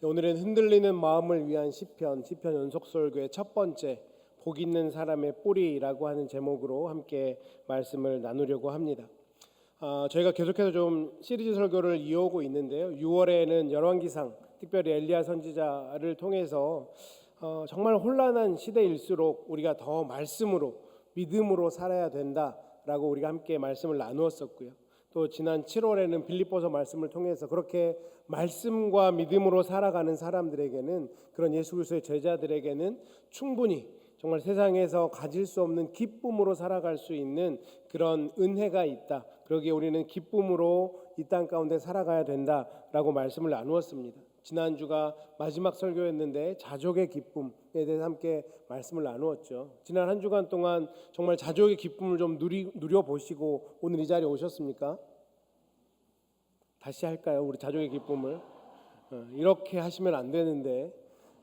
오늘은 흔들리는 마음을 위한 시편 연속설교의 첫 번째 복 있는 사람의 뿌리라고 하는 제목으로 함께 말씀을 나누려고 합니다. 저희가 계속해서 좀 시리즈 설교를 이어오고 있는데요. 6월에는 열왕기상, 특별히 엘리야 선지자를 통해서 정말 혼란한 시대일수록 우리가 더 말씀으로, 믿음으로 살아야 된다라고 우리가 함께 말씀을 나누었었고요. 또 지난 7월에는 빌립보서 말씀을 통해서 그렇게 말씀과 믿음으로 살아가는 사람들에게는, 그런 예수 그리스도의 제자들에게는 충분히 정말 세상에서 가질 수 없는 기쁨으로 살아갈 수 있는 그런 은혜가 있다. 그러기에 우리는 기쁨으로 이 땅 가운데 살아가야 된다라고 말씀을 나누었습니다. 지난주가 마지막 설교였는데 자족의 기쁨에 대해서 함께 말씀을 나누었죠. 지난 한 주간 동안 정말 자족의 기쁨을 좀 누려보시고 오늘 이 자리에 오셨습니까? 다시 할까요? 우리 자족의 기쁨을. 이렇게 하시면 안 되는데,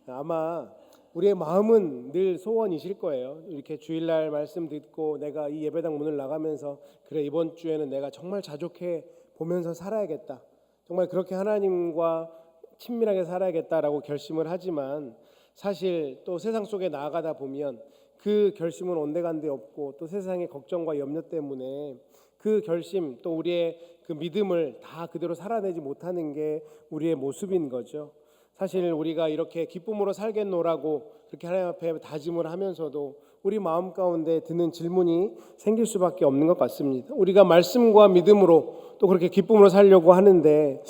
아마 우리의 마음은 늘 소원이실 거예요. 이렇게 주일날 말씀 듣고 내가 이 예배당 문을 나가면서 그래, 이번 주에는 내가 정말 자족해 보면서 살아야겠다, 정말 그렇게 하나님과 친밀하게 살아야겠다라고 결심을 하지만, 사실 또 세상 속에 나아가다 보면 그 결심은 온데간데 없고, 또 세상의 걱정과 염려 때문에 그 결심, 또 우리의 그 믿음을 다 그대로 살아내지 못하는 게 우리의 모습인 거죠. 사실 우리가 이렇게 기쁨으로 살겠노라고 그렇게 하나님 앞에 다짐을 하면서도 우리 마음 가운데 드는 질문이 생길 수밖에 없는 것 같습니다. 우리가 말씀과 믿음으로 또 그렇게 기쁨으로 살려고 하는데,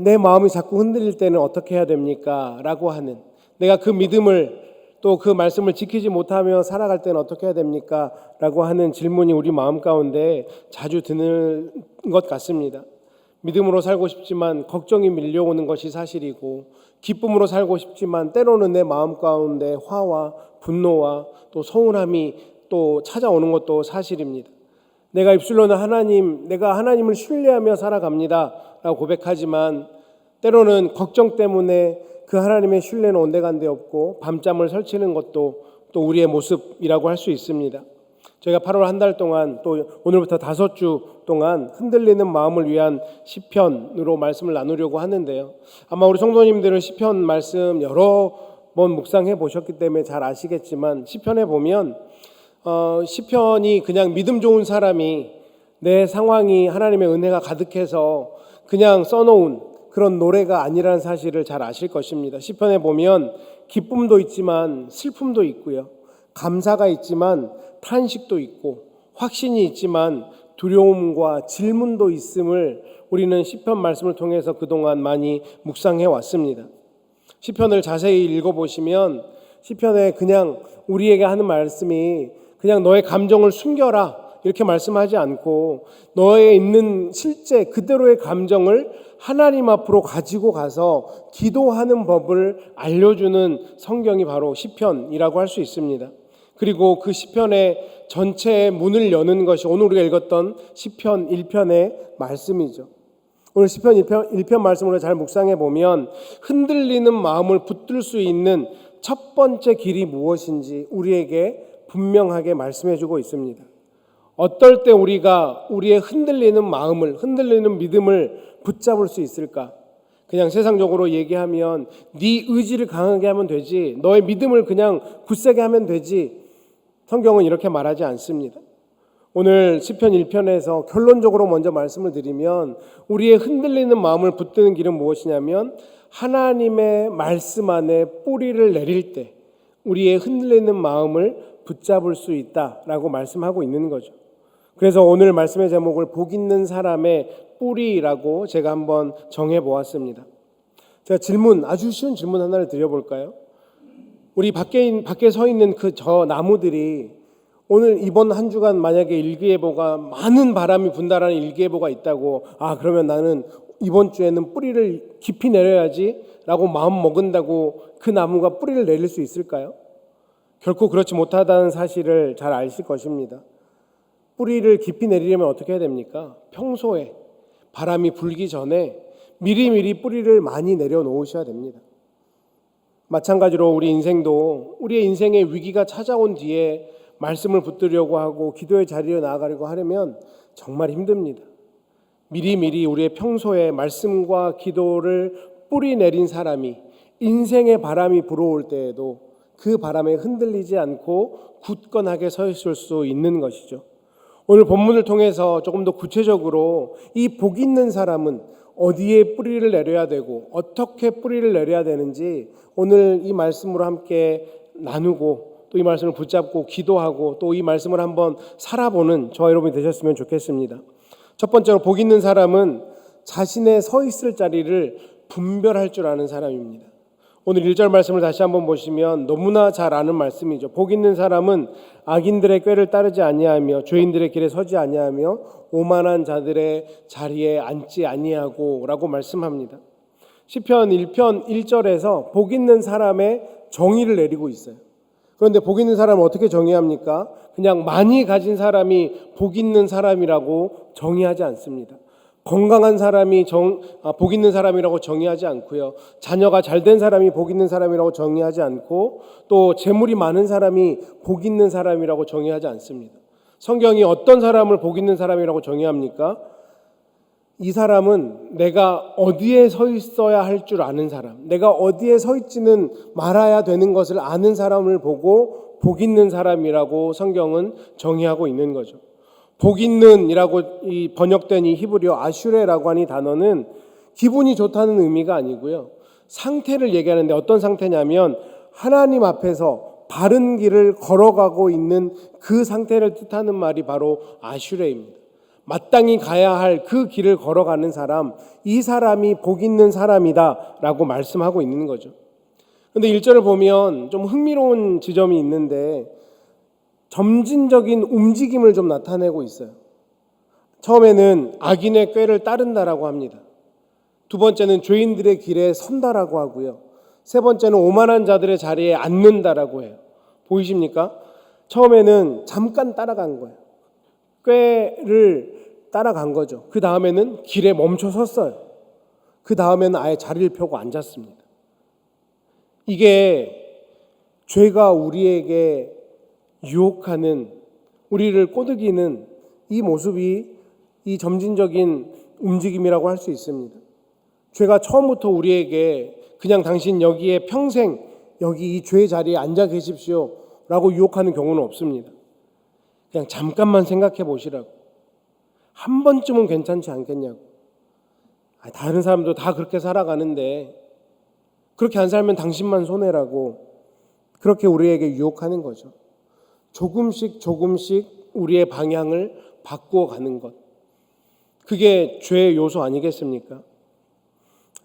내 마음이 자꾸 흔들릴 때는 어떻게 해야 됩니까? 라고 하는, 내가 그 믿음을 또 그 말씀을 지키지 못하며 살아갈 때는 어떻게 해야 됩니까? 라고 하는 질문이 우리 마음 가운데 자주 드는 것 같습니다. 믿음으로 살고 싶지만 걱정이 밀려오는 것이 사실이고, 기쁨으로 살고 싶지만 때로는 내 마음 가운데 화와 분노와 또 서운함이 또 찾아오는 것도 사실입니다. 내가 입술로는 내가 하나님을 신뢰하며 살아갑니다 라고 고백하지만, 때로는 걱정 때문에 그 하나님의 신뢰는 온데간데 없고 밤잠을 설치는 것도 또 우리의 모습이라고 할 수 있습니다. 저희가 8월 한 달 동안, 또 오늘부터 5주 동안 흔들리는 마음을 위한 시편으로 말씀을 나누려고 하는데요. 아마 우리 성도님들은 시편 말씀 여러 번 묵상해 보셨기 때문에 잘 아시겠지만, 시편에 보면 시편이 그냥 믿음 좋은 사람이 내 상황이 하나님의 은혜가 가득해서 그냥 써놓은 그런 노래가 아니라는 사실을 잘 아실 것입니다. 시편에 보면 기쁨도 있지만 슬픔도 있고요, 감사가 있지만 탄식도 있고, 확신이 있지만 두려움과 질문도 있음을 우리는 시편 말씀을 통해서 그동안 많이 묵상해 왔습니다. 시편을 자세히 읽어보시면 시편에 그냥 우리에게 하는 말씀이 그냥 너의 감정을 숨겨라 이렇게 말씀하지 않고, 너의 있는 실제 그대로의 감정을 하나님 앞으로 가지고 가서 기도하는 법을 알려주는 성경이 바로 시편이라고 할 수 있습니다. 그리고 그 시편의 전체의 문을 여는 것이 오늘 우리가 읽었던 시편 1편의 말씀이죠. 오늘 시편 1편 말씀으로 잘 묵상해 보면 흔들리는 마음을 붙들 수 있는 첫 번째 길이 무엇인지 우리에게 분명하게 말씀해 주고 있습니다. 어떨 때 우리가 우리의 흔들리는 마음을, 흔들리는 믿음을 붙잡을 수 있을까? 그냥 세상적으로 얘기하면 네 의지를 강하게 하면 되지, 너의 믿음을 그냥 굳세게 하면 되지, 성경은 이렇게 말하지 않습니다. 오늘 시편 1편에서 결론적으로 먼저 말씀을 드리면, 우리의 흔들리는 마음을 붙드는 길은 무엇이냐면 하나님의 말씀 안에 뿌리를 내릴 때 우리의 흔들리는 마음을 붙잡을 수 있다라고 말씀하고 있는 거죠. 그래서 오늘 말씀의 제목을 복 있는 사람의 뿌리라고 제가 한번 정해보았습니다. 제가 아주 쉬운 질문 하나를 드려볼까요? 우리 밖에 서 있는 저 나무들이 오늘 이번 한 주간 만약에 일기예보가 많은 바람이 분다라는 일기예보가 있다고, 그러면 나는 이번 주에는 뿌리를 깊이 내려야지 라고 마음 먹은다고 그 나무가 뿌리를 내릴 수 있을까요? 결코 그렇지 못하다는 사실을 잘 아실 것입니다. 뿌리를 깊이 내리려면 어떻게 해야 됩니까? 평소에 바람이 불기 전에 미리미리 뿌리를 많이 내려놓으셔야 됩니다. 마찬가지로 우리 인생도 우리의 인생의 위기가 찾아온 뒤에 말씀을 붙들려고 하고 기도의 자리에 나아가려고 하려면 정말 힘듭니다. 미리미리 우리의 평소에 말씀과 기도를 뿌리 내린 사람이 인생의 바람이 불어올 때에도 그 바람에 흔들리지 않고 굳건하게 서 있을 수 있는 것이죠. 오늘 본문을 통해서 조금 더 구체적으로 이 복 있는 사람은 어디에 뿌리를 내려야 되고 어떻게 뿌리를 내려야 되는지 오늘 이 말씀으로 함께 나누고 또 이 말씀을 붙잡고 기도하고 또 이 말씀을 한번 살아보는 저와 여러분이 되셨으면 좋겠습니다. 첫 번째로 복 있는 사람은 자신의 서 있을 자리를 분별할 줄 아는 사람입니다. 오늘 1절 말씀을 다시 한번 보시면 너무나 잘 아는 말씀이죠. 복 있는 사람은 악인들의 꾀를 따르지 아니하며 죄인들의 길에 서지 아니하며 오만한 자들의 자리에 앉지 아니하고 라고 말씀합니다. 시편 1편 1절에서 복 있는 사람의 정의를 내리고 있어요. 그런데 복 있는 사람은 어떻게 정의합니까? 그냥 많이 가진 사람이 복 있는 사람이라고 정의하지 않습니다. 건강한 사람이 복 있는 사람이라고 정의하지 않고요. 자녀가 잘된 사람이 복 있는 사람이라고 정의하지 않고 또 재물이 많은 사람이 복 있는 사람이라고 정의하지 않습니다. 성경이 어떤 사람을 복 있는 사람이라고 정의합니까? 이 사람은 내가 어디에 서 있어야 할 줄 아는 사람, 내가 어디에 서 있지는 말아야 되는 것을 아는 사람을 보고 복 있는 사람이라고 성경은 정의하고 있는 거죠. 복 있는이라고 이 번역된 이 히브리어 아슈레라고 하는 이 단어는 기분이 좋다는 의미가 아니고요. 상태를 얘기하는데 어떤 상태냐면 하나님 앞에서 바른 길을 걸어가고 있는 그 상태를 뜻하는 말이 바로 아슈레입니다. 마땅히 가야 할 그 길을 걸어가는 사람, 이 사람이 복 있는 사람이다 라고 말씀하고 있는 거죠. 그런데 1절을 보면 좀 흥미로운 지점이 있는데 점진적인 움직임을 좀 나타내고 있어요. 처음에는 악인의 꾀를 따른다라고 합니다. 두 번째는 죄인들의 길에 선다라고 하고요. 세 번째는 오만한 자들의 자리에 앉는다라고 해요. 보이십니까? 처음에는 잠깐 따라간 거예요. 꾀를 따라간 거죠. 그 다음에는 길에 멈춰 섰어요. 그 다음에는 아예 자리를 펴고 앉았습니다. 이게 죄가 우리에게 유혹하는, 우리를 꼬드기는 이 모습이 이 점진적인 움직임이라고 할 수 있습니다. 죄가 처음부터 우리에게 그냥 당신 여기에 평생 여기 이 죄의 자리에 앉아 계십시오 라고 유혹하는 경우는 없습니다. 그냥 잠깐만 생각해 보시라고. 한 번쯤은 괜찮지 않겠냐고. 다른 사람도 다 그렇게 살아가는데 그렇게 안 살면 당신만 손해라고 그렇게 우리에게 유혹하는 거죠. 조금씩 우리의 방향을 바꾸어 가는 것. 그게 죄의 요소 아니겠습니까?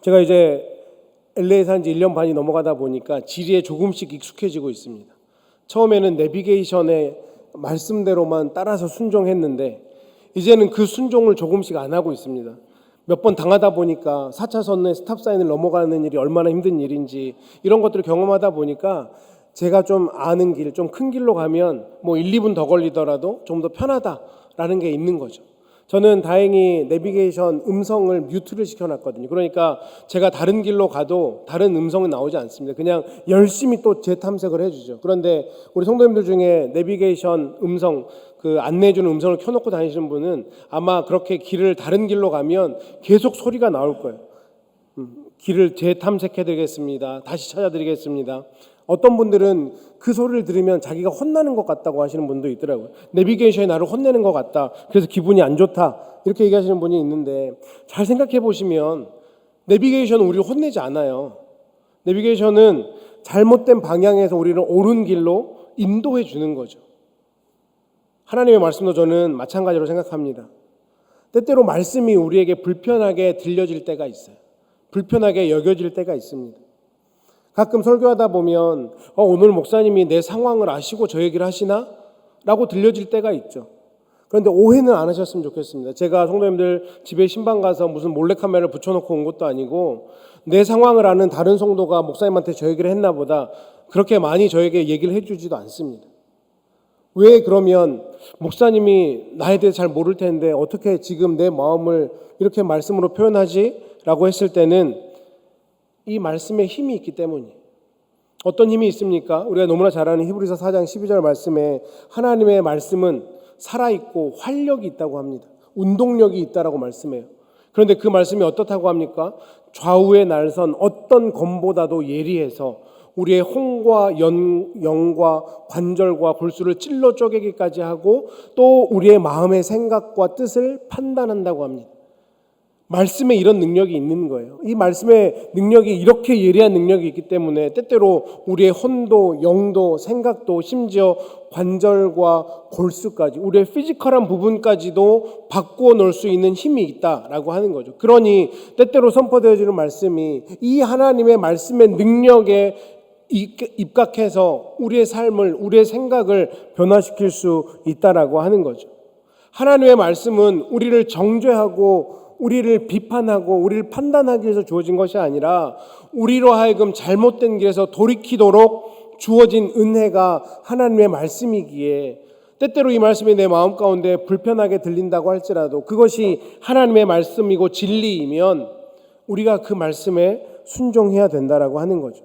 제가 이제 LA에 산 지 1년 반이 넘어가다 보니까 지리에 조금씩 익숙해지고 있습니다. 처음에는 내비게이션의 말씀대로만 따라서 순종했는데 이제는 그 순종을 조금씩 안 하고 있습니다. 몇 번 당하다 보니까 4차선의 스탑사인을 넘어가는 일이 얼마나 힘든 일인지 이런 것들을 경험하다 보니까 제가 좀 아는 길, 좀 큰 길로 가면 뭐 1, 2분 더 걸리더라도 좀 더 편하다라는 게 있는 거죠. 저는 다행히 내비게이션 음성을 뮤트를 시켜놨거든요. 그러니까 제가 다른 길로 가도 다른 음성은 나오지 않습니다. 그냥 열심히 또 재탐색을 해주죠. 그런데 우리 성도님들 중에 내비게이션 음성, 그 안내해주는 음성을 켜놓고 다니시는 분은 아마 그렇게 길을 다른 길로 가면 계속 소리가 나올 거예요. 길을 재탐색해드리겠습니다. 다시 찾아드리겠습니다. 어떤 분들은 그 소리를 들으면 자기가 혼나는 것 같다고 하시는 분도 있더라고요. 내비게이션이 나를 혼내는 것 같다. 그래서 기분이 안 좋다. 이렇게 얘기하시는 분이 있는데 잘 생각해 보시면 내비게이션은 우리를 혼내지 않아요. 내비게이션은 잘못된 방향에서 우리를 옳은 길로 인도해 주는 거죠. 하나님의 말씀도 저는 마찬가지로 생각합니다. 때때로 말씀이 우리에게 불편하게 들려질 때가 있어요. 불편하게 여겨질 때가 있습니다. 가끔 설교하다 보면 오늘 목사님이 내 상황을 아시고 저 얘기를 하시나? 라고 들려질 때가 있죠. 그런데 오해는 안 하셨으면 좋겠습니다. 제가 성도님들 집에 신방 가서 무슨 몰래카메라를 붙여놓고 온 것도 아니고 내 상황을 아는 다른 성도가 목사님한테 저 얘기를 했나 보다 그렇게 많이 저에게 얘기를 해주지도 않습니다. 왜 그러면 목사님이 나에 대해서 잘 모를 텐데 어떻게 지금 내 마음을 이렇게 말씀으로 표현하지? 라고 했을 때는 이 말씀에 힘이 있기 때문이에요. 어떤 힘이 있습니까? 우리가 너무나 잘 아는 히브리서 4장 12절 말씀에 하나님의 말씀은 살아있고 활력이 있다고 합니다. 운동력이 있다라고 말씀해요. 그런데 그 말씀이 어떻다고 합니까? 좌우의 날선 어떤 검보다도 예리해서 우리의 혼과 영과 관절과 골수를 찔러 쪼개기까지 하고 또 우리의 마음의 생각과 뜻을 판단한다고 합니다. 말씀에 이런 능력이 있는 거예요. 이 말씀의 능력이 이렇게 예리한 능력이 있기 때문에 때때로 우리의 혼도 영도 생각도 심지어 관절과 골수까지 우리의 피지컬한 부분까지도 바꾸어 놓을 수 있는 힘이 있다라고 하는 거죠. 그러니 때때로 선포되어지는 말씀이 이 하나님의 말씀의 능력에 입각해서 우리의 삶을 우리의 생각을 변화시킬 수 있다라고 하는 거죠. 하나님의 말씀은 우리를 정죄하고 우리를 비판하고 우리를 판단하기 위해서 주어진 것이 아니라 우리로 하여금 잘못된 길에서 돌이키도록 주어진 은혜가 하나님의 말씀이기에 때때로 이 말씀이 내 마음 가운데 불편하게 들린다고 할지라도 그것이 하나님의 말씀이고 진리이면 우리가 그 말씀에 순종해야 된다라고 하는 거죠.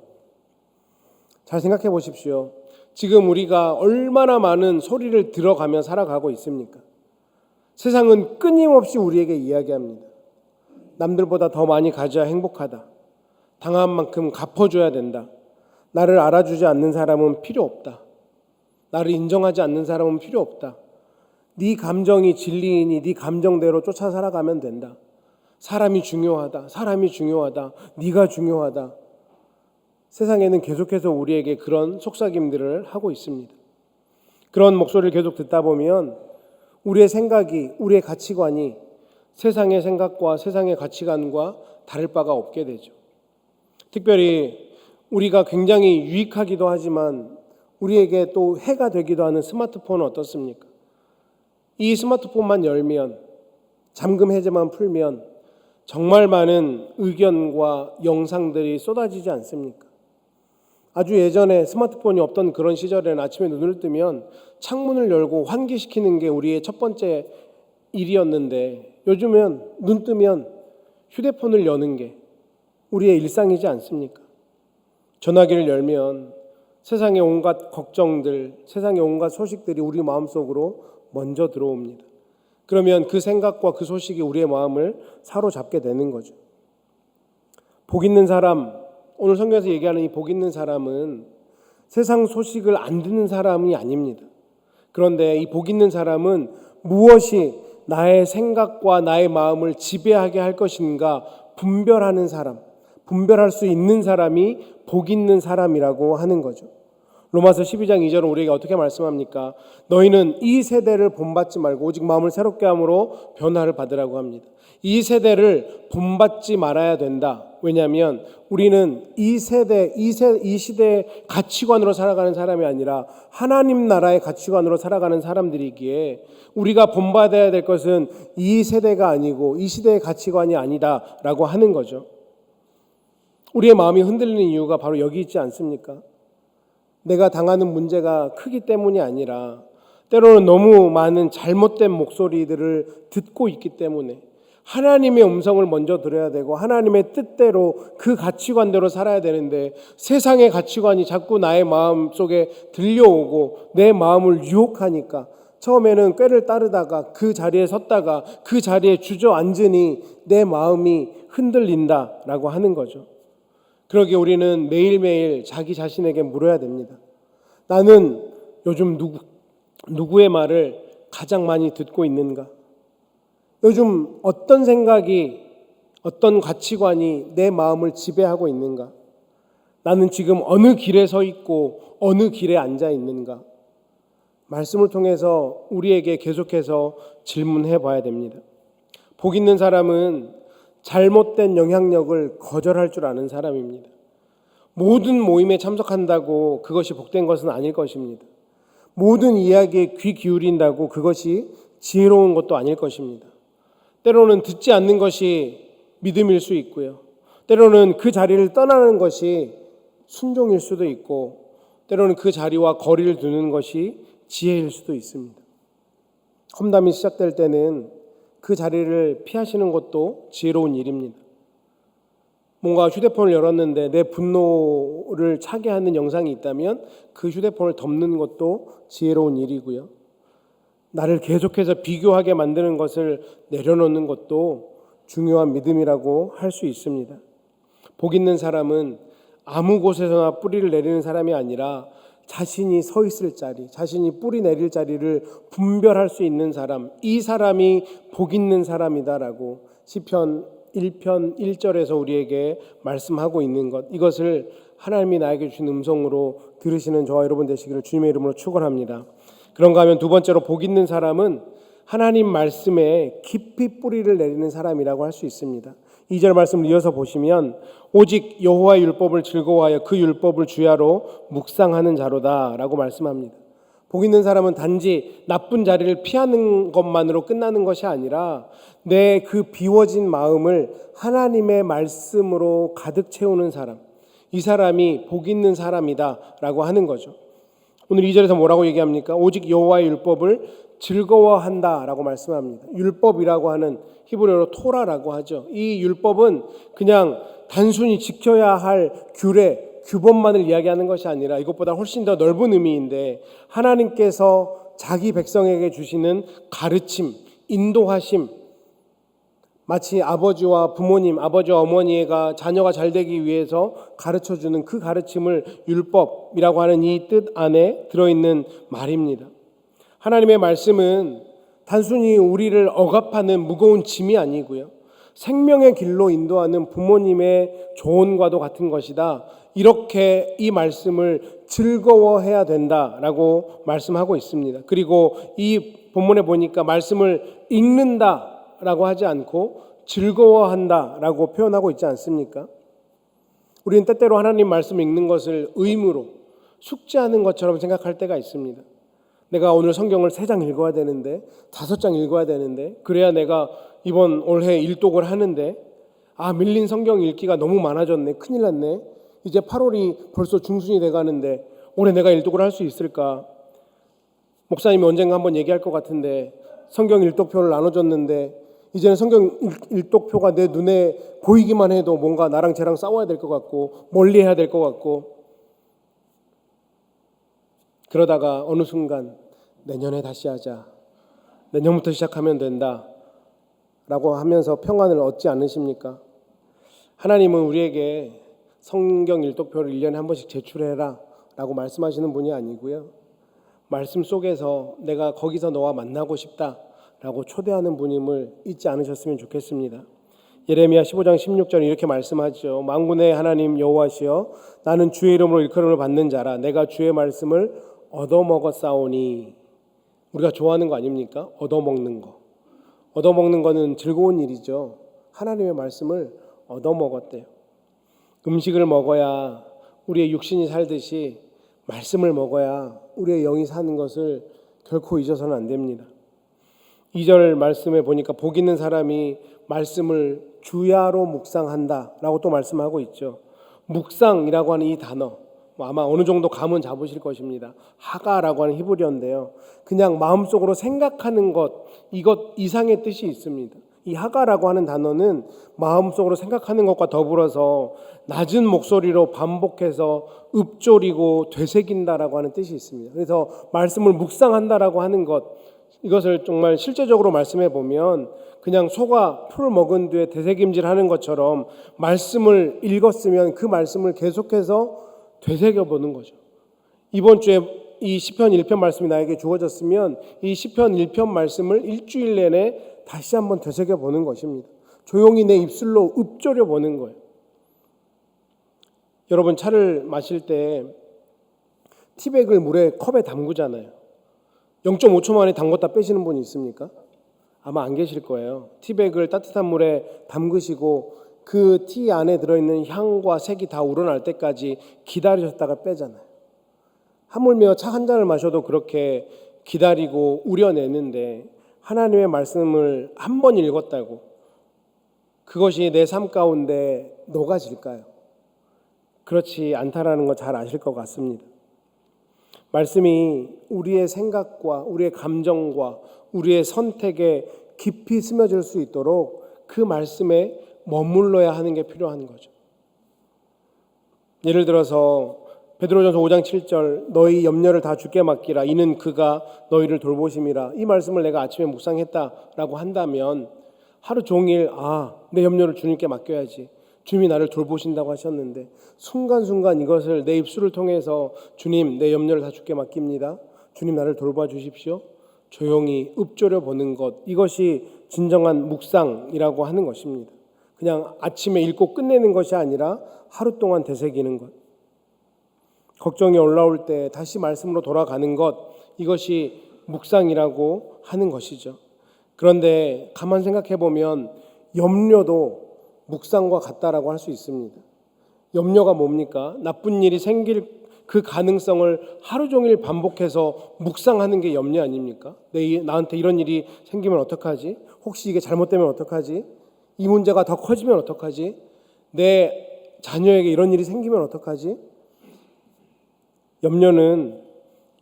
잘 생각해 보십시오. 지금 우리가 얼마나 많은 소리를 들어가며 살아가고 있습니까? 세상은 끊임없이 우리에게 이야기합니다. 남들보다 더 많이 가져야 행복하다. 당한 만큼 갚아줘야 된다. 나를 알아주지 않는 사람은 필요 없다. 나를 인정하지 않는 사람은 필요 없다. 네 감정이 진리이니 네 감정대로 쫓아 살아가면 된다. 사람이 중요하다. 사람이 중요하다. 네가 중요하다. 세상에는 계속해서 우리에게 그런 속삭임들을 하고 있습니다. 그런 목소리를 계속 듣다 보면 우리의 생각이, 우리의 가치관이 세상의 생각과 세상의 가치관과 다를 바가 없게 되죠. 특별히 우리가 굉장히 유익하기도 하지만 우리에게 또 해가 되기도 하는 스마트폰은 어떻습니까? 이 스마트폰만 열면, 잠금 해제만 풀면 정말 많은 의견과 영상들이 쏟아지지 않습니까? 아주 예전에 스마트폰이 없던 그런 시절에는 아침에 눈을 뜨면 창문을 열고 환기시키는 게 우리의 첫 번째 일이었는데 요즘은 눈 뜨면 휴대폰을 여는 게 우리의 일상이지 않습니까? 전화기를 열면 세상의 온갖 걱정들, 세상의 온갖 소식들이 우리 마음속으로 먼저 들어옵니다. 그러면 그 생각과 그 소식이 우리의 마음을 사로잡게 되는 거죠. 복 있는 사람, 오늘 성경에서 얘기하는 이 복 있는 사람은 세상 소식을 안 듣는 사람이 아닙니다. 그런데 이 복 있는 사람은 무엇이 나의 생각과 나의 마음을 지배하게 할 것인가 분별하는 사람, 분별할 수 있는 사람이 복 있는 사람이라고 하는 거죠. 로마서 12장 2절은 우리에게 어떻게 말씀합니까? 너희는 이 세대를 본받지 말고 오직 마음을 새롭게 함으로 변화를 받으라고 합니다. 이 세대를 본받지 말아야 된다. 왜냐하면 우리는 이 시대의 가치관으로 살아가는 사람이 아니라 하나님 나라의 가치관으로 살아가는 사람들이기에 우리가 본받아야 될 것은 이 세대가 아니고 이 시대의 가치관이 아니다라고 하는 거죠. 우리의 마음이 흔들리는 이유가 바로 여기 있지 않습니까? 내가 당하는 문제가 크기 때문이 아니라 때로는 너무 많은 잘못된 목소리들을 듣고 있기 때문에 하나님의 음성을 먼저 들어야 되고 하나님의 뜻대로 그 가치관대로 살아야 되는데 세상의 가치관이 자꾸 나의 마음 속에 들려오고 내 마음을 유혹하니까 처음에는 꾀를 따르다가 그 자리에 섰다가 그 자리에 주저앉으니 내 마음이 흔들린다라고 하는 거죠. 그러기에 우리는 매일매일 자기 자신에게 물어야 됩니다. 나는 요즘 누구의 말을 가장 많이 듣고 있는가? 요즘 어떤 생각이, 어떤 가치관이 내 마음을 지배하고 있는가? 나는 지금 어느 길에 서 있고 어느 길에 앉아 있는가? 말씀을 통해서 우리에게 계속해서 질문해 봐야 됩니다. 복 있는 사람은 잘못된 영향력을 거절할 줄 아는 사람입니다. 모든 모임에 참석한다고 그것이 복된 것은 아닐 것입니다. 모든 이야기에 귀 기울인다고 그것이 지혜로운 것도 아닐 것입니다. 때로는 듣지 않는 것이 믿음일 수 있고요. 때로는 그 자리를 떠나는 것이 순종일 수도 있고 때로는 그 자리와 거리를 두는 것이 지혜일 수도 있습니다. 험담이 시작될 때는 그 자리를 피하시는 것도 지혜로운 일입니다. 뭔가 휴대폰을 열었는데 내 분노를 차게 하는 영상이 있다면 그 휴대폰을 덮는 것도 지혜로운 일이고요. 나를 계속해서 비교하게 만드는 것을 내려놓는 것도 중요한 믿음이라고 할 수 있습니다. 복 있는 사람은 아무 곳에서나 뿌리를 내리는 사람이 아니라 자신이 서 있을 자리, 자신이 뿌리 내릴 자리를 분별할 수 있는 사람, 이 사람이 복 있는 사람이다라고 시편 1편 1절에서 우리에게 말씀하고 있는 것, 이것을 하나님이 나에게 주신 음성으로 들으시는 저와 여러분 되시기를 주님의 이름으로 축원합니다. 그런가 하면 두 번째로 복 있는 사람은 하나님 말씀에 깊이 뿌리를 내리는 사람이라고 할 수 있습니다. 2절 말씀을 이어서 보시면 오직 여호와의 율법을 즐거워하여 그 율법을 주야로 묵상하는 자로다라고 말씀합니다. 복 있는 사람은 단지 나쁜 자리를 피하는 것만으로 끝나는 것이 아니라 내 그 비워진 마음을 하나님의 말씀으로 가득 채우는 사람, 이 사람이 복 있는 사람이다라고 하는 거죠. 오늘 2절에서 뭐라고 얘기합니까? 오직 여호와의 율법을 즐거워한다라고 말씀합니다. 율법이라고 하는 히브리어로 토라라고 하죠. 이 율법은 그냥 단순히 지켜야 할 규례, 규범만을 이야기하는 것이 아니라 이것보다 훨씬 더 넓은 의미인데 하나님께서 자기 백성에게 주시는 가르침, 인도하심, 마치 아버지와 부모님, 아버지와 어머니가 자녀가 잘 되기 위해서 가르쳐주는 그 가르침을 율법이라고 하는 이 뜻 안에 들어있는 말입니다. 하나님의 말씀은 단순히 우리를 억압하는 무거운 짐이 아니고요, 생명의 길로 인도하는 부모님의 조언과도 같은 것이다. 이렇게 이 말씀을 즐거워해야 된다라고 말씀하고 있습니다. 그리고 이 본문에 보니까 말씀을 읽는다라고 하지 않고 즐거워한다라고 표현하고 있지 않습니까? 우리는 때때로 하나님 말씀 읽는 것을 의무로 숙제하는 것처럼 생각할 때가 있습니다. 내가 오늘 성경을 3장 읽어야 되는데 5장 읽어야 되는데 그래야 내가 이번 올해 일독을 하는데 밀린 성경 읽기가 너무 많아졌네. 큰일 났네. 이제 8월이 벌써 중순이 돼가는데 올해 내가 일독을 할 수 있을까? 목사님이 언젠가 한번 얘기할 것 같은데 성경 일독표를 나눠줬는데 이제는 성경 일독표가 내 눈에 보이기만 해도 뭔가 나랑 쟤랑 싸워야 될 것 같고 멀리 해야 될 것 같고 그러다가 어느 순간 내년에 다시 하자, 내년부터 시작하면 된다 라고 하면서 평안을 얻지 않으십니까? 하나님은 우리에게 성경 일독표를 1년에 한 번씩 제출해라 라고 말씀하시는 분이 아니고요, 말씀 속에서 내가 거기서 너와 만나고 싶다 라고 초대하는 분임을 잊지 않으셨으면 좋겠습니다. 예레미야 15장 16절 이렇게 말씀하죠. 만군의 하나님 여호와시여 나는 주의 이름으로 일컬음을 받는 자라. 내가 주의 말씀을 얻어먹었사오니. 우리가 좋아하는 거 아닙니까? 얻어먹는 거. 얻어먹는 거는 즐거운 일이죠. 하나님의 말씀을 얻어먹었대요. 음식을 먹어야 우리의 육신이 살듯이 말씀을 먹어야 우리의 영이 사는 것을 결코 잊어서는 안 됩니다. 2절 말씀에 보니까 복 있는 사람이 말씀을 주야로 묵상한다 라고 또 말씀하고 있죠. 묵상이라고 하는 이 단어 아마 어느 정도 감은 잡으실 것입니다. 하가라고 하는 히브리어인데요, 그냥 마음속으로 생각하는 것, 이것 이상의 뜻이 있습니다. 이 하가라고 하는 단어는 마음속으로 생각하는 것과 더불어서 낮은 목소리로 반복해서 읊조리고 되새긴다라고 하는 뜻이 있습니다. 그래서 말씀을 묵상한다라고 하는 것, 이것을 정말 실제적으로 말씀해 보면 그냥 소가 풀을 먹은 뒤에 되새김질하는 것처럼 말씀을 읽었으면 그 말씀을 계속해서 되새겨보는 거죠. 이번 주에 이 시편 1편 말씀이 나에게 주어졌으면 이 시편 1편 말씀을 일주일 내내 다시 한번 되새겨보는 것입니다. 조용히 내 입술로 읊조려보는 거예요. 여러분 차를 마실 때 티백을 물에 컵에 담그잖아요. 0.5초 만에 담궜다 빼시는 분이 있습니까? 아마 안 계실 거예요. 티백을 따뜻한 물에 담그시고 그 티 안에 들어있는 향과 색이 다 우러날 때까지 기다리셨다가 빼잖아요. 하물며 차 한 잔을 마셔도 그렇게 기다리고 우려내는데 하나님의 말씀을 한 번 읽었다고 그것이 내 삶 가운데 녹아질까요? 그렇지 않다라는 거 잘 아실 것 같습니다. 말씀이 우리의 생각과 우리의 감정과 우리의 선택에 깊이 스며들 수 있도록 그 말씀에 머물러야 하는 게 필요한 거죠. 예를 들어서 베드로전서 5장 7절 너희 염려를 다 주께 맡기라 이는 그가 너희를 돌보심이라, 이 말씀을 내가 아침에 묵상했다라고 한다면 하루 종일 내 염려를 주님께 맡겨야지, 주님이 나를 돌보신다고 하셨는데 순간순간 이것을 내 입술을 통해서 주님 내 염려를 다 주께 맡깁니다, 주님 나를 돌봐 주십시오, 조용히 읊조려 보는 것, 이것이 진정한 묵상이라고 하는 것입니다. 그냥 아침에 읽고 끝내는 것이 아니라 하루 동안 되새기는 것, 걱정이 올라올 때 다시 말씀으로 돌아가는 것, 이것이 묵상이라고 하는 것이죠. 그런데 가만 생각해 보면 염려도 묵상과 같다라고 할 수 있습니다. 염려가 뭡니까? 나쁜 일이 생길 그 가능성을 하루 종일 반복해서 묵상하는 게 염려 아닙니까? 나한테 이런 일이 생기면 어떡하지? 혹시 이게 잘못되면 어떡하지? 이 문제가 더 커지면 어떡하지? 내 자녀에게 이런 일이 생기면 어떡하지? 염려는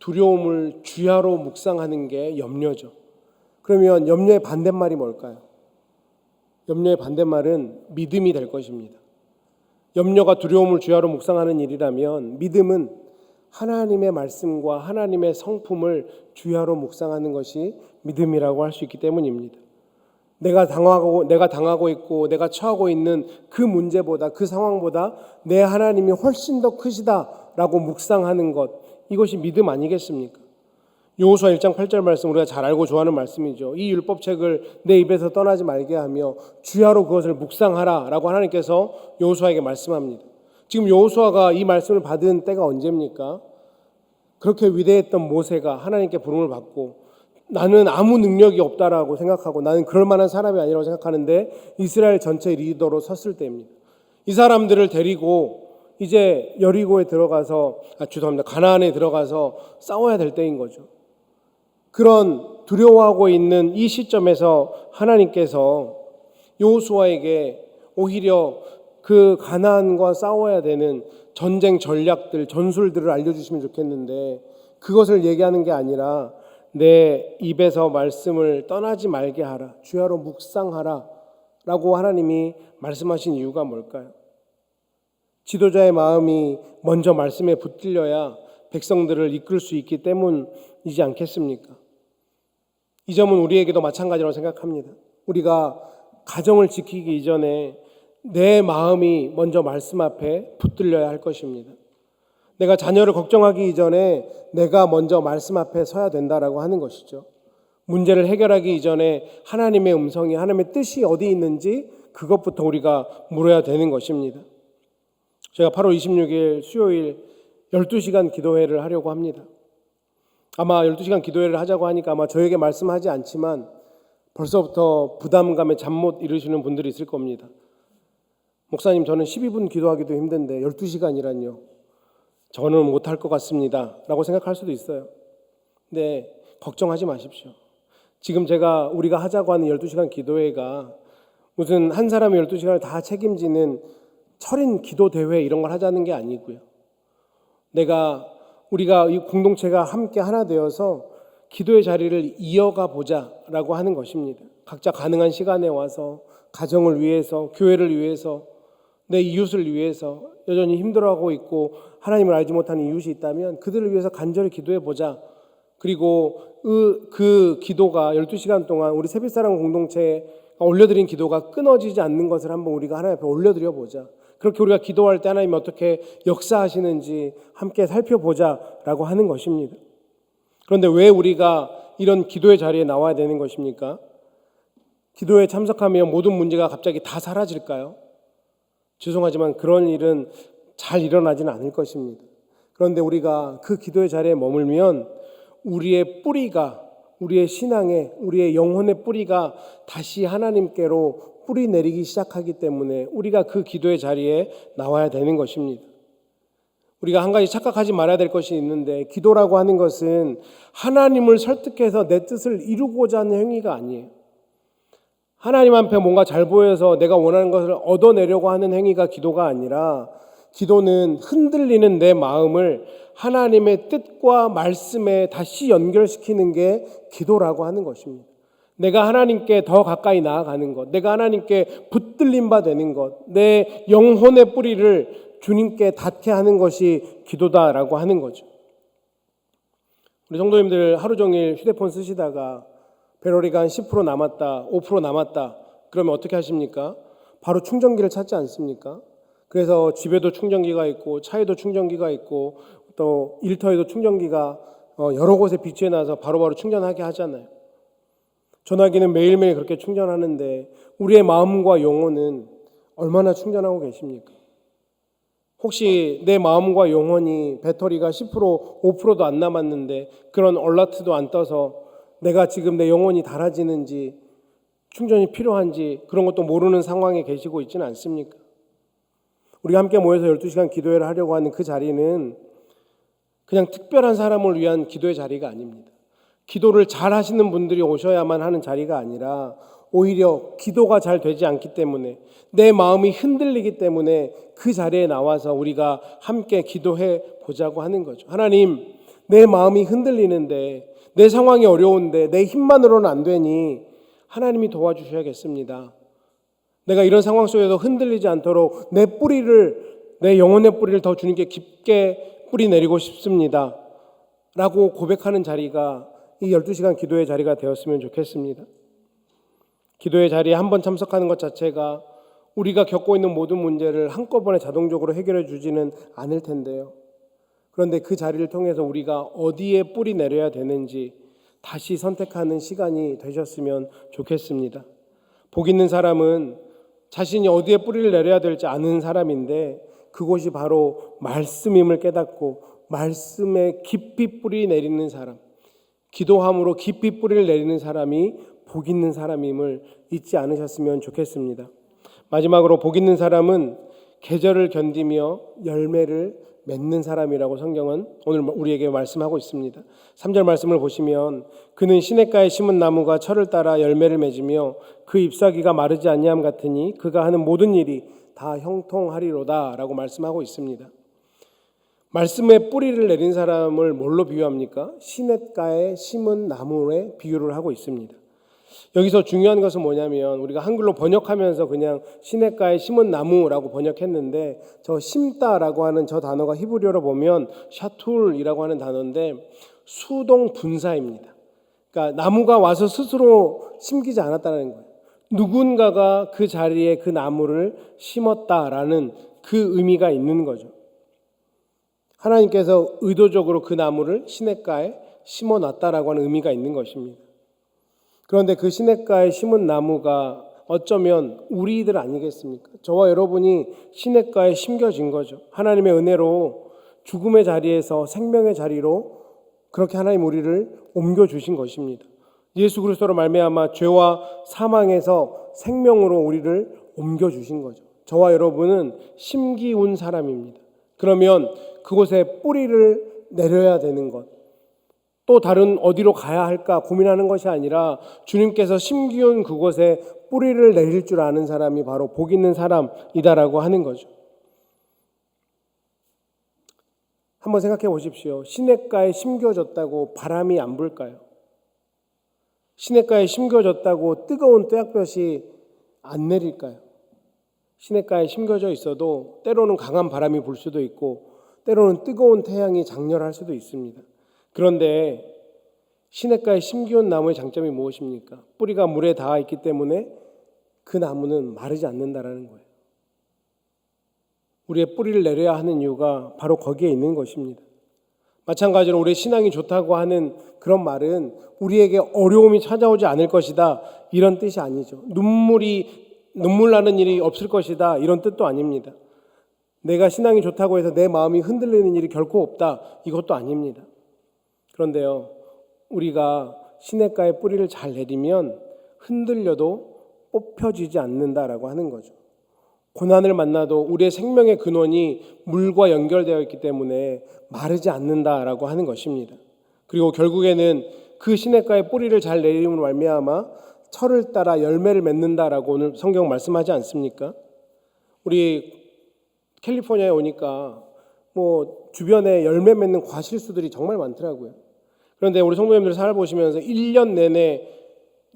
두려움을 주야로 묵상하는 게 염려죠. 그러면 염려의 반대말이 뭘까요? 염려의 반대말은 믿음이 될 것입니다. 염려가 두려움을 주야로 묵상하는 일이라면 믿음은 하나님의 말씀과 하나님의 성품을 주야로 묵상하는 것이 믿음이라고 할 수 있기 때문입니다. 내가 당하고 있고 내가 처하고 있는 그 문제보다, 그 상황보다 내 하나님이 훨씬 더 크시다라고 묵상하는 것, 이것이 믿음 아니겠습니까? 여호수아 1장 8절 말씀, 우리가 잘 알고 좋아하는 말씀이죠. 이 율법책을 내 입에서 떠나지 말게 하며 주야로 그것을 묵상하라라고 하나님께서 여호수아에게 말씀합니다. 지금 여호수아가 이 말씀을 받은 때가 언제입니까? 그렇게 위대했던 모세가 하나님께 부름을 받고 나는 아무 능력이 없다라고 생각하고 나는 그럴 만한 사람이 아니라고 생각하는데 이스라엘 전체 리더로 섰을 때입니다. 이 사람들을 데리고 이제 여리고에 들어가서 가나안에 들어가서 싸워야 될 때인 거죠. 그런 두려워하고 있는 이 시점에서 하나님께서 여호수아에게 오히려 그 가나안과 싸워야 되는 전쟁 전략들, 전술들을 알려주시면 좋겠는데 그것을 얘기하는 게 아니라 내 입에서 말씀을 떠나지 말게 하라, 주야로 묵상하라 라고 하나님이 말씀하신 이유가 뭘까요? 지도자의 마음이 먼저 말씀에 붙들려야 백성들을 이끌 수 있기 때문이지 않겠습니까? 이 점은 우리에게도 마찬가지라고 생각합니다. 우리가 가정을 지키기 이전에 내 마음이 먼저 말씀 앞에 붙들려야 할 것입니다. 내가 자녀를 걱정하기 이전에 내가 먼저 말씀 앞에 서야 된다라고 하는 것이죠. 문제를 해결하기 이전에 하나님의 음성이, 하나님의 뜻이 어디 있는지 그것부터 우리가 물어야 되는 것입니다. 제가 8월 26일 수요일 12시간 기도회를 하려고 합니다. 아마 12시간 기도회를 하자고 하니까 아마 저에게 말씀하지 않지만 벌써부터 부담감에 잠 못 이루시는 분들이 있을 겁니다. 목사님, 저는 12분 기도하기도 힘든데 12시간이란요. 저는 못할 것 같습니다 라고 생각할 수도 있어요. 근데 걱정하지 마십시오. 지금 우리가 하자고 하는 12시간 기도회가 무슨 한 사람이 12시간을 다 책임지는 철인 기도대회 이런 걸 하자는 게 아니고요. 우리가 이 공동체가 함께 하나 되어서 기도의 자리를 이어가 보자라고 하는 것입니다. 각자 가능한 시간에 와서 가정을 위해서, 교회를 위해서, 내 이웃을 위해서, 여전히 힘들어하고 있고 하나님을 알지 못하는 이웃이 있다면 그들을 위해서 간절히 기도해 보자. 그리고 그 기도가 12시간 동안 우리 새빛사랑 공동체에 올려드린 기도가 끊어지지 않는 것을 한번 우리가 하나님 앞에 올려드려 보자. 그렇게 우리가 기도할 때 하나님이 어떻게 역사하시는지 함께 살펴보자라고 하는 것입니다. 그런데 왜 우리가 이런 기도의 자리에 나와야 되는 것입니까? 기도에 참석하면 모든 문제가 갑자기 다 사라질까요? 죄송하지만 그런 일은 잘 일어나지는 않을 것입니다. 그런데 우리가 그 기도의 자리에 머물면 우리의 뿌리가, 우리의 신앙의, 우리의 영혼의 뿌리가 다시 하나님께로 뿌리 내리기 시작하기 때문에 우리가 그 기도의 자리에 나와야 되는 것입니다. 우리가 한 가지 착각하지 말아야 될 것이 있는데, 기도라고 하는 것은 하나님을 설득해서 내 뜻을 이루고자 하는 행위가 아니에요. 하나님 앞에 뭔가 잘 보여서 내가 원하는 것을 얻어내려고 하는 행위가 기도가 아니라, 기도는 흔들리는 내 마음을 하나님의 뜻과 말씀에 다시 연결시키는 게 기도라고 하는 것입니다. 내가 하나님께 더 가까이 나아가는 것, 내가 하나님께 붙들림 바 되는 것, 내 영혼의 뿌리를 주님께 닿게 하는 것이 기도다라고 하는 거죠. 우리 성도님들 하루 종일 휴대폰 쓰시다가 배터리가 한 10% 남았다, 5% 남았다. 그러면 어떻게 하십니까? 바로 충전기를 찾지 않습니까? 그래서 집에도 충전기가 있고 차에도 충전기가 있고 또 일터에도 충전기가 여러 곳에 비치해 놔서 바로바로 충전하게 하잖아요. 전화기는 매일매일 그렇게 충전하는데 우리의 마음과 영혼은 얼마나 충전하고 계십니까? 혹시 내 마음과 영혼이 배터리가 10%, 5%도 안 남았는데 그런 얼라트도 안 떠서 내가 지금 내 영혼이 닳아지는지 충전이 필요한지 그런 것도 모르는 상황에 계시고 있지는 않습니까? 우리가 함께 모여서 12시간 기도회를 하려고 하는 그 자리는 그냥 특별한 사람을 위한 기도의 자리가 아닙니다. 기도를 잘 하시는 분들이 오셔야만 하는 자리가 아니라 오히려 기도가 잘 되지 않기 때문에 내 마음이 흔들리기 때문에 그 자리에 나와서 우리가 함께 기도해 보자고 하는 거죠. 하나님, 내 마음이 흔들리는데 내 상황이 어려운데 내 힘만으로는 안 되니 하나님이 도와주셔야겠습니다. 내가 이런 상황 속에서 흔들리지 않도록 내 영혼의 뿌리를 더 주님께 깊게 뿌리 내리고 싶습니다. 라고 고백하는 자리가 이 12시간 기도의 자리가 되었으면 좋겠습니다. 기도의 자리에 한번 참석하는 것 자체가 우리가 겪고 있는 모든 문제를 한꺼번에 자동적으로 해결해 주지는 않을 텐데요. 그런데 그 자리를 통해서 우리가 어디에 뿌리 내려야 되는지 다시 선택하는 시간이 되셨으면 좋겠습니다. 복 있는 사람은 자신이 어디에 뿌리를 내려야 될지 아는 사람인데 그곳이 바로 말씀임을 깨닫고 말씀에 깊이 뿌리 내리는 사람, 기도함으로 깊이 뿌리를 내리는 사람이 복 있는 사람임을 잊지 않으셨으면 좋겠습니다. 마지막으로 복 있는 사람은 계절을 견디며 열매를 맺는 사람이라고 성경은 오늘 우리에게 말씀하고 있습니다. 3절 말씀을 보시면 그는 시냇가에 심은 나무가 철을 따라 열매를 맺으며 그 잎사귀가 마르지 아니함 같으니 그가 하는 모든 일이 다 형통하리로다 라고 말씀하고 있습니다. 말씀에 뿌리를 내린 사람을 뭘로 비유합니까? 시냇가에 심은 나무에 비유를 하고 있습니다. 여기서 중요한 것은 뭐냐면 우리가 한글로 번역하면서 그냥 시냇가에 심은 나무라고 번역했는데 저 심다라고 하는 저 단어가 히브리어로 보면 샤툴이라고 하는 단어인데 수동 분사입니다. 그러니까 나무가 와서 스스로 심기지 않았다는 거예요. 누군가가 그 자리에 그 나무를 심었다라는 그 의미가 있는 거죠. 하나님께서 의도적으로 그 나무를 시냇가에 심어놨다라고 하는 의미가 있는 것입니다. 그런데 그 시냇가에 심은 나무가 어쩌면 우리들 아니겠습니까? 저와 여러분이 시냇가에 심겨진 거죠. 하나님의 은혜로 죽음의 자리에서 생명의 자리로 그렇게 하나님 우리를 옮겨주신 것입니다. 예수 그리스도로 말미암아 죄와 사망에서 생명으로 우리를 옮겨주신 거죠. 저와 여러분은 심기운 사람입니다. 그러면 그곳에 뿌리를 내려야 되는 것, 또 다른 어디로 가야 할까 고민하는 것이 아니라 주님께서 심기운 그곳에 뿌리를 내릴 줄 아는 사람이 바로 복 있는 사람이다라고 하는 거죠. 한번 생각해 보십시오. 시냇가에 심겨졌다고 바람이 안 불까요? 시냇가에 심겨졌다고 뜨거운 떼약볕이 안 내릴까요? 시냇가에 심겨져 있어도 때로는 강한 바람이 불 수도 있고 때로는 뜨거운 태양이 장렬할 수도 있습니다. 그런데 시냇가에 심기운 나무의 장점이 무엇입니까? 뿌리가 물에 닿아 있기 때문에 그 나무는 마르지 않는다라는 거예요. 우리의 뿌리를 내려야 하는 이유가 바로 거기에 있는 것입니다. 마찬가지로 우리의 신앙이 좋다고 하는 그런 말은 우리에게 어려움이 찾아오지 않을 것이다 이런 뜻이 아니죠. 눈물 나는 일이 없을 것이다 이런 뜻도 아닙니다. 내가 신앙이 좋다고 해서 내 마음이 흔들리는 일이 결코 없다 이것도 아닙니다. 그런데요, 우리가 시냇가에 뿌리를 잘 내리면 흔들려도 뽑혀지지 않는다라고 하는 거죠. 고난을 만나도 우리의 생명의 근원이 물과 연결되어 있기 때문에 마르지 않는다라고 하는 것입니다. 그리고 결국에는 그 시냇가에 뿌리를 잘 내림으로 말미암아 철을 따라 열매를 맺는다라고 오늘 성경 말씀하지 않습니까? 우리 캘리포니아에 오니까 주변에 열매 맺는 과실수들이 정말 많더라고요. 그런데 우리 성도님들 살아보시면서 1년 내내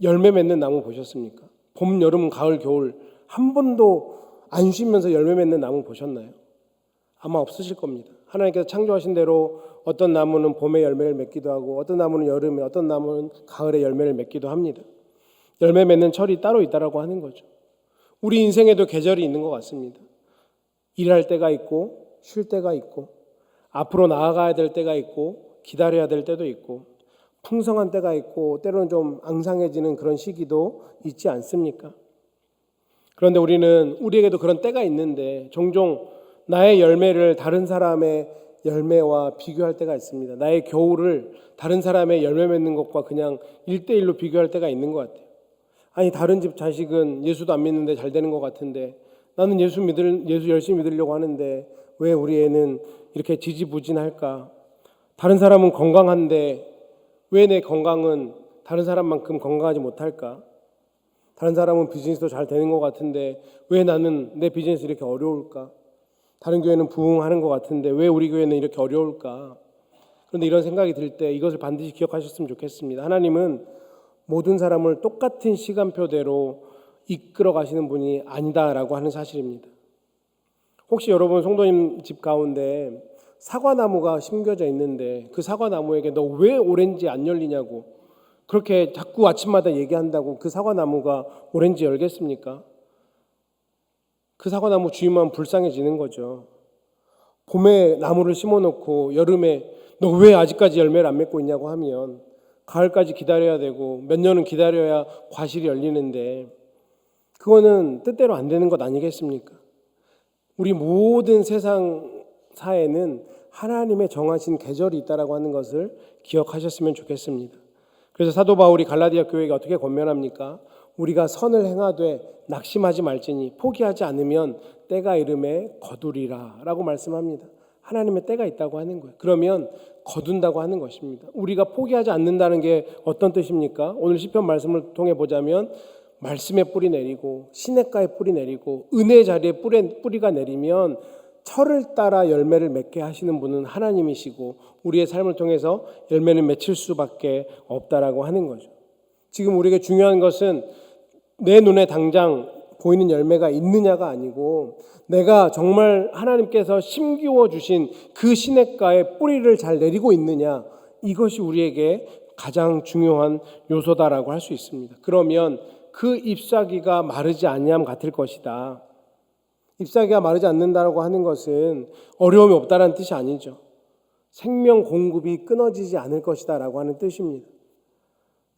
열매 맺는 나무 보셨습니까? 봄, 여름, 가을, 겨울 한 번도 안 쉬면서 열매 맺는 나무 보셨나요? 아마 없으실 겁니다. 하나님께서 창조하신 대로 어떤 나무는 봄에 열매를 맺기도 하고 어떤 나무는 여름에, 어떤 나무는 가을에 열매를 맺기도 합니다. 열매 맺는 철이 따로 있다라고 하는 거죠. 우리 인생에도 계절이 있는 것 같습니다. 일할 때가 있고 쉴 때가 있고 앞으로 나아가야 될 때가 있고 기다려야 될 때도 있고 풍성한 때가 있고 때로는 좀 앙상해지는 그런 시기도 있지 않습니까? 그런데 우리는 우리에게도 그런 때가 있는데 종종 나의 열매를 다른 사람의 열매와 비교할 때가 있습니다. 나의 겨울을 다른 사람의 열매 맺는 것과 그냥 1대1로 비교할 때가 있는 것 같아요. 아니 다른 집 자식은 예수도 안 믿는데 잘 되는 것 같은데 나는 예수 열심히 믿으려고 하는데 왜 우리 애는 이렇게 지지부진할까? 다른 사람은 건강한데 왜 내 건강은 다른 사람만큼 건강하지 못할까? 다른 사람은 비즈니스도 잘 되는 것 같은데 왜 나는 내 비즈니스 이렇게 어려울까? 다른 교회는 부흥하는 것 같은데 왜 우리 교회는 이렇게 어려울까? 그런데 이런 생각이 들 때 이것을 반드시 기억하셨으면 좋겠습니다. 하나님은 모든 사람을 똑같은 시간표대로 이끌어 가시는 분이 아니다라고 하는 사실입니다. 혹시 여러분 성도님 집 가운데 사과나무가 심겨져 있는데 그 사과나무에게 너 왜 오렌지 안 열리냐고 그렇게 자꾸 아침마다 얘기한다고 그 사과나무가 오렌지 열겠습니까? 그 사과나무 주인만 불쌍해지는 거죠. 봄에 나무를 심어놓고 여름에 너 왜 아직까지 열매를 안 맺고 있냐고 하면 가을까지 기다려야 되고 몇 년은 기다려야 과실이 열리는데 그거는 뜻대로 안 되는 것 아니겠습니까? 우리 모든 세상 사에는 하나님의 정하신 계절이 있다라고 하는 것을 기억하셨으면 좋겠습니다. 그래서 사도 바울이 갈라디아 교회에게 어떻게 권면합니까? 우리가 선을 행하되 낙심하지 말지니 포기하지 않으면 때가 이름에 거두리라 라고 말씀합니다. 하나님의 때가 있다고 하는 거예요. 그러면 거둔다고 하는 것입니다. 우리가 포기하지 않는다는 게 어떤 뜻입니까? 오늘 시편 말씀을 통해 보자면 말씀에 뿌리 내리고 시냇가에 뿌리 내리고 은혜 자리에 뿌리가 내리면 철을 따라 열매를 맺게 하시는 분은 하나님이시고 우리의 삶을 통해서 열매를 맺힐 수밖에 없다라고 하는 거죠. 지금 우리에게 중요한 것은 내 눈에 당장 보이는 열매가 있느냐가 아니고 내가 정말 하나님께서 심기워 주신 그 시냇가에 뿌리를 잘 내리고 있느냐, 이것이 우리에게 가장 중요한 요소다라고 할 수 있습니다. 그러면 그 잎사귀가 마르지 아니함 같을 것이다. 잎사귀가 마르지 않는다라고 하는 것은 어려움이 없다라는 뜻이 아니죠. 생명 공급이 끊어지지 않을 것이다라고 하는 뜻입니다.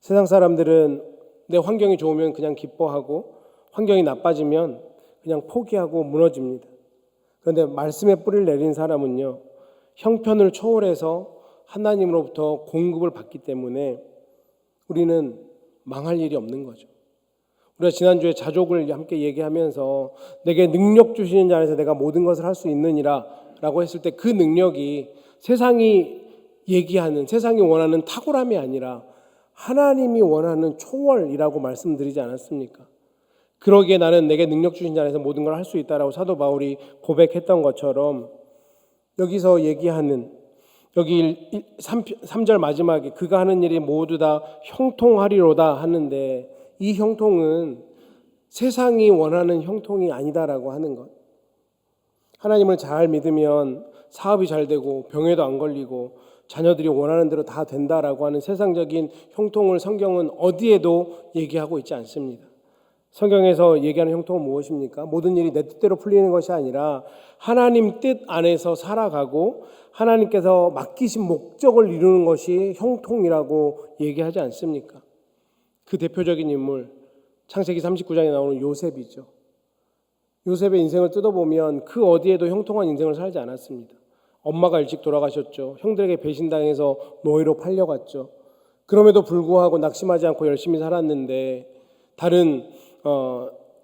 세상 사람들은 내 환경이 좋으면 그냥 기뻐하고 환경이 나빠지면 그냥 포기하고 무너집니다. 그런데 말씀에 뿌리를 내린 사람은요, 형편을 초월해서 하나님으로부터 공급을 받기 때문에 우리는 망할 일이 없는 거죠. 우리가 지난주에 자족을 함께 얘기하면서 내게 능력 주시는 자 안에서 내가 모든 것을 할 수 있느니라 라고 했을 때 그 능력이 세상이 얘기하는, 세상이 원하는 탁월함이 아니라 하나님이 원하는 초월이라고 말씀드리지 않았습니까? 그러기에 나는 내게 능력 주신 자 안에서 모든 걸 할 수 있다라고 사도 바울이 고백했던 것처럼 여기서 얘기하는 여기 3절 마지막에 그가 하는 일이 모두 다 형통하리로다 하는데 이 형통은 세상이 원하는 형통이 아니다라고 하는 것. 하나님을 잘 믿으면 사업이 잘 되고 병에도 안 걸리고 자녀들이 원하는 대로 다 된다라고 하는 세상적인 형통을 성경은 어디에도 얘기하고 있지 않습니다. 성경에서 얘기하는 형통은 무엇입니까? 모든 일이 내 뜻대로 풀리는 것이 아니라 하나님 뜻 안에서 살아가고 하나님께서 맡기신 목적을 이루는 것이 형통이라고 얘기하지 않습니까? 그 대표적인 인물, 창세기 39장에 나오는 요셉이죠. 요셉의 인생을 뜯어보면 그 어디에도 형통한 인생을 살지 않았습니다. 엄마가 일찍 돌아가셨죠. 형들에게 배신당해서 노예로 팔려갔죠. 그럼에도 불구하고 낙심하지 않고 열심히 살았는데 다른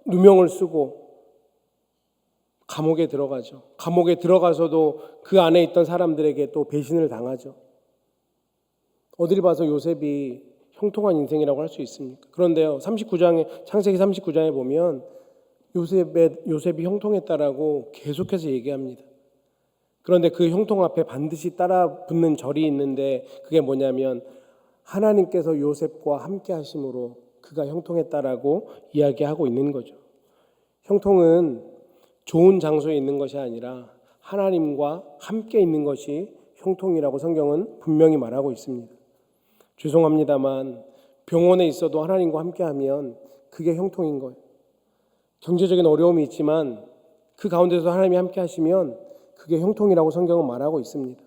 누명을 쓰고 감옥에 들어가죠. 감옥에 들어가서도 그 안에 있던 사람들에게 또 배신을 당하죠. 어딜 봐서 요셉이 형통한 인생이라고 할 수 있습니까? 그런데요, 창세기 39장에 보면 요셉이 형통했다라고 계속해서 얘기합니다. 그런데 그 형통 앞에 반드시 따라 붙는 절이 있는데 그게 뭐냐면 하나님께서 요셉과 함께 하심으로 그가 형통했다라고 이야기하고 있는 거죠. 형통은 좋은 장소에 있는 것이 아니라 하나님과 함께 있는 것이 형통이라고 성경은 분명히 말하고 있습니다. 죄송합니다만 병원에 있어도 하나님과 함께하면 그게 형통인 거예요. 경제적인 어려움이 있지만 그 가운데서 하나님이 함께 하시면 그게 형통이라고 성경은 말하고 있습니다.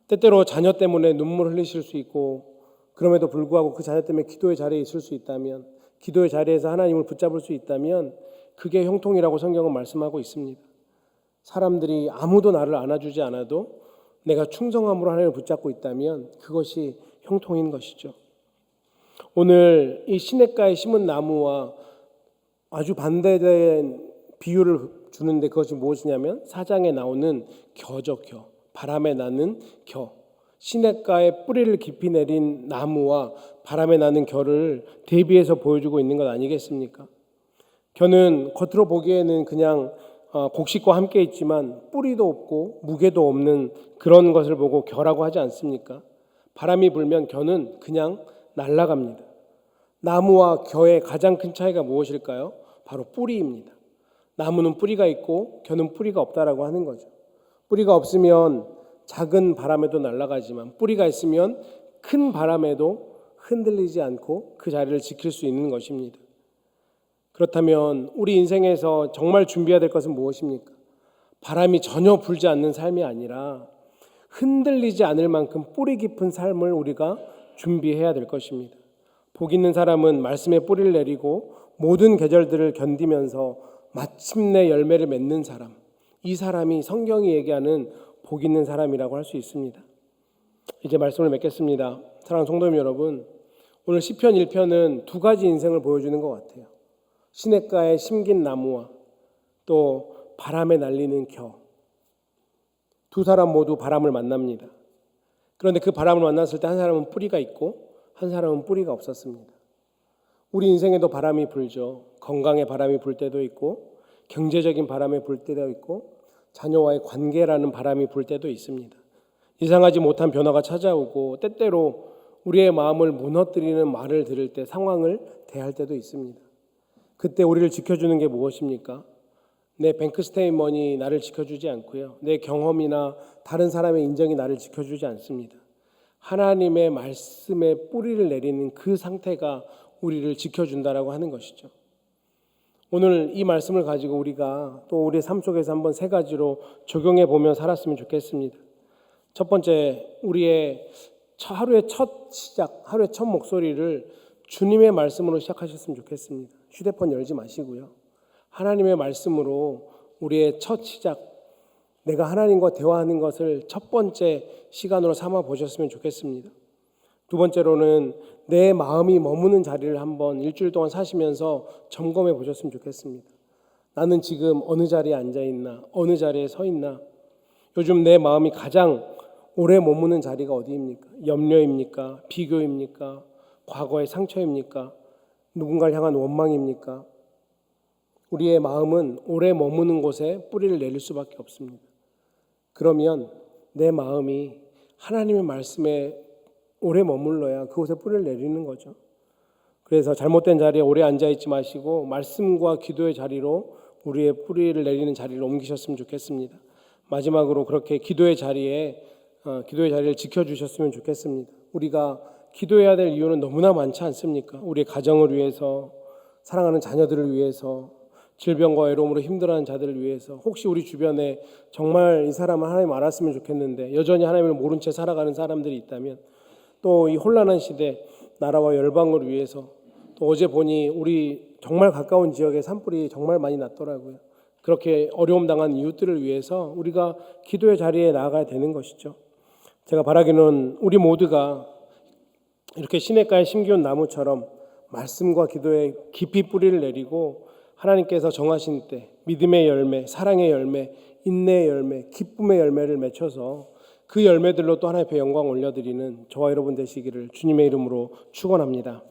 때때로 자녀 때문에 눈물 흘리실 수 있고 그럼에도 불구하고 그 자녀 때문에 기도의 자리에 있을 수 있다면, 기도의 자리에서 하나님을 붙잡을 수 있다면 그게 형통이라고 성경은 말씀하고 있습니다. 사람들이 아무도 나를 안아주지 않아도 내가 충성함으로 하나님을 붙잡고 있다면 그것이 형통인 것이죠. 오늘 이 시냇가에 심은 나무와 아주 반대된 비유를 주는데 그것이 무엇이냐면 4장에 나오는 겨죠. 겨. 바람에 나는 겨. 시냇가에 뿌리를 깊이 내린 나무와 바람에 나는 겨를 대비해서 보여주고 있는 것 아니겠습니까? 겨는 겉으로 보기에는 그냥 곡식과 함께 있지만 뿌리도 없고 무게도 없는 그런 것을 보고 겨라고 하지 않습니까? 바람이 불면 겨는 그냥 날아갑니다. 나무와 겨의 가장 큰 차이가 무엇일까요? 바로 뿌리입니다. 나무는 뿌리가 있고 겨는 뿌리가 없다라고 하는 거죠. 뿌리가 없으면 작은 바람에도 날아가지만 뿌리가 있으면 큰 바람에도 흔들리지 않고 그 자리를 지킬 수 있는 것입니다. 그렇다면 우리 인생에서 정말 준비해야 될 것은 무엇입니까? 바람이 전혀 불지 않는 삶이 아니라 흔들리지 않을 만큼 뿌리 깊은 삶을 우리가 준비해야 될 것입니다. 복 있는 사람은 말씀에 뿌리를 내리고 모든 계절들을 견디면서 마침내 열매를 맺는 사람, 이 사람이 성경이 얘기하는 복 있는 사람이라고 할 수 있습니다. 이제 말씀을 맺겠습니다. 사랑하는 성도님 여러분, 오늘 시편 1편은 두 가지 인생을 보여주는 것 같아요. 시냇가에 심긴 나무와 또 바람에 날리는 겨. 두 사람 모두 바람을 만납니다. 그런데 그 바람을 만났을 때 한 사람은 뿌리가 있고 한 사람은 뿌리가 없었습니다. 우리 인생에도 바람이 불죠. 건강에 바람이 불 때도 있고 경제적인 바람이 불 때도 있고 자녀와의 관계라는 바람이 불 때도 있습니다. 예상하지 못한 변화가 찾아오고 때때로 우리의 마음을 무너뜨리는 말을 들을 때 상황을 대할 때도 있습니다. 그때 우리를 지켜주는 게 무엇입니까? 내 뱅크 스테이트먼이 나를 지켜주지 않고요. 내 경험이나 다른 사람의 인정이 나를 지켜주지 않습니다. 하나님의 말씀에 뿌리를 내리는 그 상태가 우리를 지켜준다라고 하는 것이죠. 오늘 이 말씀을 가지고 우리가 또 우리의 삶 속에서 한번 세 가지로 적용해 보며 살았으면 좋겠습니다. 첫 번째, 우리의 하루의 첫 시작, 하루의 첫 목소리를 주님의 말씀으로 시작하셨으면 좋겠습니다. 휴대폰 열지 마시고요. 하나님의 말씀으로 우리의 첫 시작, 내가 하나님과 대화하는 것을 첫 번째 시간으로 삼아 보셨으면 좋겠습니다. 두 번째로는 내 마음이 머무는 자리를 한번 일주일 동안 사시면서 점검해 보셨으면 좋겠습니다. 나는 지금 어느 자리에 앉아 있나, 어느 자리에 서 있나, 요즘 내 마음이 가장 오래 머무는 자리가 어디입니까? 염려입니까? 비교입니까? 과거의 상처입니까? 누군가를 향한 원망입니까? 우리의 마음은 오래 머무는 곳에 뿌리를 내릴 수밖에 없습니다. 그러면 내 마음이 하나님의 말씀에 오래 머물러야 그곳에 뿌리를 내리는 거죠. 그래서 잘못된 자리에 오래 앉아있지 마시고 말씀과 기도의 자리로 우리의 뿌리를 내리는 자리를 옮기셨으면 좋겠습니다. 마지막으로 그렇게 기도의 자리를 지켜주셨으면 좋겠습니다. 우리가 기도해야 될 이유는 너무나 많지 않습니까? 우리의 가정을 위해서, 사랑하는 자녀들을 위해서, 질병과 외로움으로 힘들어하는 자들을 위해서, 혹시 우리 주변에 정말 이 사람은 하나님 알았으면 좋겠는데 여전히 하나님을 모른 채 살아가는 사람들이 있다면, 또 이 혼란한 시대 나라와 열방을 위해서, 또 어제 보니 우리 정말 가까운 지역에 산불이 정말 많이 났더라고요. 그렇게 어려움 당한 이웃들을 위해서 우리가 기도의 자리에 나아가야 되는 것이죠. 제가 바라기는 우리 모두가 이렇게 시냇가에 심기운 나무처럼 말씀과 기도에 깊이 뿌리를 내리고 하나님께서 정하신 때 믿음의 열매, 사랑의 열매, 인내의 열매, 기쁨의 열매를 맺혀서 그 열매들로 또 하나님 앞에 영광 올려드리는 저와 여러분 되시기를 주님의 이름으로 축원합니다.